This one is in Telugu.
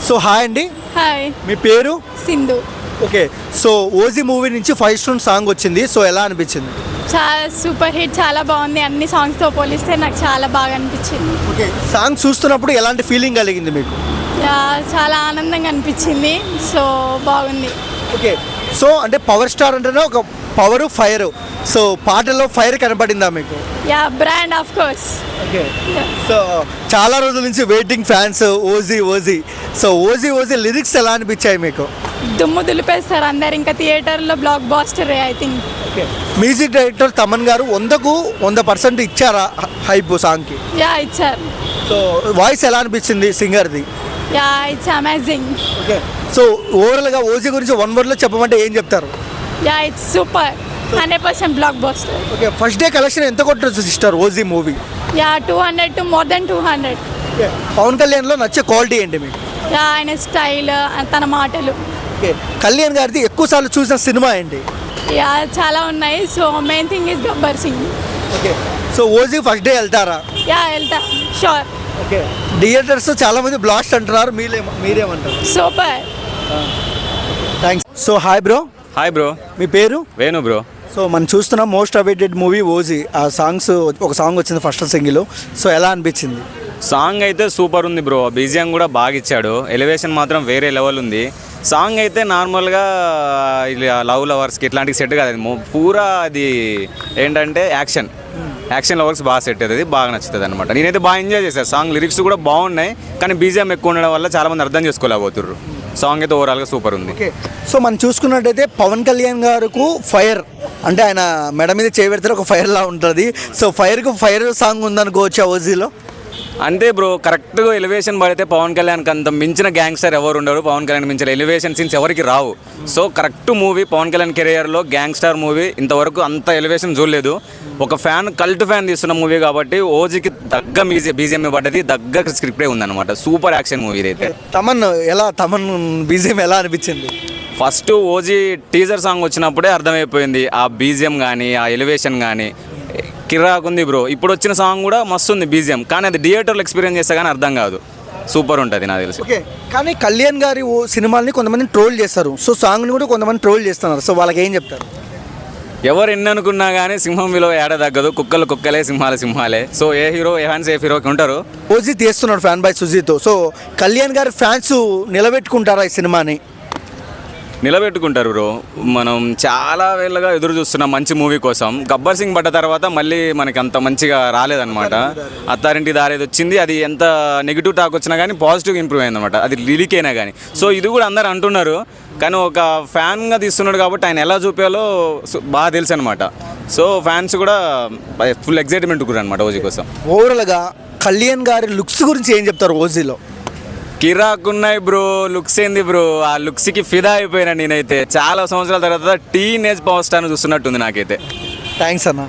సో హాయ్ అండి, హాయ్, మీ పేరు? Sindhu. Okay, so OG movie నుంచి 5 స్టోన్ సాంగ్ వచ్చింది, సో ఎలా అనిపించింది? చాలా సూపర్ హిట్, చాలా బాగుంది. అన్ని సాంగ్స్తో పోలిస్తే నాకు చాలా బాగా అనిపించింది. ఓకే, సాంగ్ చూస్తున్నప్పుడు ఎలాంటి ఫీలింగ్ కలిగింది మీకు? చాలా ఆనందంగా అనిపించింది. సో బాగుంది. ఓకే, సో అంటే పవర్ స్టార్ అంటేనే ఒక పవర్ ఫైర్, సో పాటల్లో ఫైర్ కనపడిందా మీకు? Brand of course. Okay, so చాలా రోజుల నుంచి waiting fans OG. So OG lyrics ఎలా అనిపించాయి మీకు? దుమ్ము దులిపేస్తారు అందరు. ఇంకా థియేటర్లో blockbuster I think. Okay, music director Thaman garu 100కు 100% ఇచ్చారా హైప్ సాంగ్కి? ఇచ్చారు. సో వాయిస్ ఎలా అనిపించింది సింగర్ది? It's amazing. ఓకే, సో ఓవరాల్గా ఓజీ గురించి 1 wordలో చెప్పమంటే ఏం చెప్తారు? It's super, 100% blockbuster. Okay, first day collection ఎంత కొట్టచ్చు sister OG movie? 200 to more than 200. Pawan కళ్యాణ్లో నచ్చే క్వాలిటీ ఏంటి మీకు? ఆయన స్టైల్, తన మాటలు. ఓకే, కళ్యాణ్ గారిది ఎక్కువ సార్లు చూసిన సినిమా ఏంటి? చాలా ఉన్నాయి. So main thing is Gabbar Singh. Okay, so OG first day వెళ్తారా? వెళ్తా, షూర్. ఓకే, థియేటర్స్ చాలా మంది బ్లాస్ట్ అంటున్నారు, మీరేమంటారు? Super. Thanks. So hi bro. Hi bro, మీ పేరు? వేణు బ్రో. సో మనం చూస్తున్నాం మోస్ట్ అవైటెడ్ మూవీ ఓజీ. ఆ సాంగ్స్, ఒక సాంగ్ వచ్చింది ఫస్ట్ సింగిల్, సో ఎలా అనిపించింది? సాంగ్ అయితే సూపర్ ఉంది బ్రో, బీజిఎం కూడా బాగా ఇచ్చాడు, ఎలివేషన్ మాత్రం వేరే లెవెల్ ఉంది. సాంగ్ అయితే నార్మల్గా లవ్ లవర్స్కి ఇట్లాంటివి సెట్ కాదు, అది పూరా అది ఏంటంటే యాక్షన్ లవర్స్ బాగా సెట్ అవుతుంది, బాగా నచ్చుతుంది అనమాట. నేనైతే బాగా ఎంజాయ్ చేశాను. సాంగ్ లిరిక్స్ కూడా బాగున్నాయి, కానీ బీజిఎం ఎక్కువ ఉండడం వల్ల చాలామంది అర్థం చేసుకోలేకపోతుర్రు. సాంగ్ అయితే ఓవరాల్గా సూపర్ ఉంది. ఓకే, సో మనం చూసుకున్నట్టయితే పవన్ కళ్యాణ్ గారికి ఫైర్ అంటే ఆయన మెడ మీద చేయబెడితే ఒక ఫైర్ లా ఉంటుంది. సో ఫైర్ సాంగ్ ఉందనుకోవచ్చు ఓజీలో. అంతే బ్రో, కరెక్ట్గా ఎలివేషన్ పడితే పవన్ కళ్యాణ్కి అంత మించిన గ్యాంగ్స్టర్ ఎవరు ఉండరు, పవన్ కళ్యాణ్ మించిన ఎలివేషన్ సీన్స్ ఎవరికి రావు. So correct movie Pawan Kalyan కెరియర్లో గ్యాంగ్స్టర్ మూవీ, ఇంతవరకు అంత ఎలివేషన్ చూడలేదు. ఒక కల్ట్ ఫ్యాన్ తీస్తున్న మూవీ కాబట్టి ఓజీకి తగ్గ బీజిఎం పడ్డది, తగ్గ స్క్రిప్టే ఉందన్నమాట. సూపర్ యాక్షన్ మూవీ ఇదైతే. తమన్ బీజిఎం ఎలా అనిపించింది? ఫస్ట్ ఓజీ టీజర్ సాంగ్ వచ్చినప్పుడే అర్థమైపోయింది, ఆ బీజిఎం కానీ ఆ ఎలివేషన్ కానీ కిరాకుంది బ్రో. ఇప్పుడు వచ్చిన సాంగ్ కూడా మస్తు ఉంది బీజిఎం, కానీ అది థియేటర్లో ఎక్స్పీరియన్స్ చేస్తే కానీ అర్థం కాదు. సూపర్ ఉంటుంది నాకు తెలిసి. ఓకే, కానీ కళ్యాణ్ గారి సినిమాల్ని కొంతమంది ట్రోల్ చేస్తారు, సో సాంగ్ని కూడా కొంతమంది ట్రోల్ చేస్తున్నారు, సో వాళ్ళకి ఏం చెప్తారు? ఎవరు ఎన్ని అనుకున్నా కానీ సింహం విలువ ఏడ తగ్గదు, కుక్కలే సింహాలే. సో ఏ ఫ్యాన్స్ ఏ హీరోకి ఉంటారు. ఓజీ తీస్తున్నాడు ఫ్యాన్ బాయ్ సుజీతో, సో కళ్యాణ్ గారి ఫ్యాన్స్ నిలబెట్టుకుంటారా ఈ సినిమాని? నిలబెట్టుకుంటారు బ్రో. మనం చాలా వేళ్ళగా ఎదురు చూస్తున్నాం మంచి మూవీ కోసం. గబ్బర్ సింగ్ పడ్డ తర్వాత మళ్ళీ మనకి అంత మంచిగా రాలేదన్నమాట. అత్తారింటి దారేది వచ్చింది, అది ఎంత నెగిటివ్ టాక్ వచ్చినా కానీ పాజిటివ్ ఇంప్రూవ్ అయిందన్నమాట, అది లీక్ అయినా కానీ. సో ఇది కూడా అందరు అంటున్నారు, కానీ ఒక ఫ్యాన్గా తీస్తున్నాడు కాబట్టి ఆయన ఎలా చూపించాలో బాగా తెలుసు అనమాట. సో ఫ్యాన్స్ కూడా ఫుల్ ఎక్సైట్మెంట్ కూడా అనమాట ఓజీ కోసం. ఓవరాల్గా కళ్యాణ్ గారి లుక్స్ గురించి ఏం చెప్తారు ఓజీలో? కిరాకున్నాయి బ్రో, లుక్స్ ఏంది బ్రో, ఆ లుక్స్కి ఫిదా అయిపోయినా నేనైతే. చాలా సంవత్సరాల తర్వాత టీనేజ్ పవర్ స్టార్ని చూస్తున్నట్టుంది నాకైతే. థ్యాంక్స్ అన్న.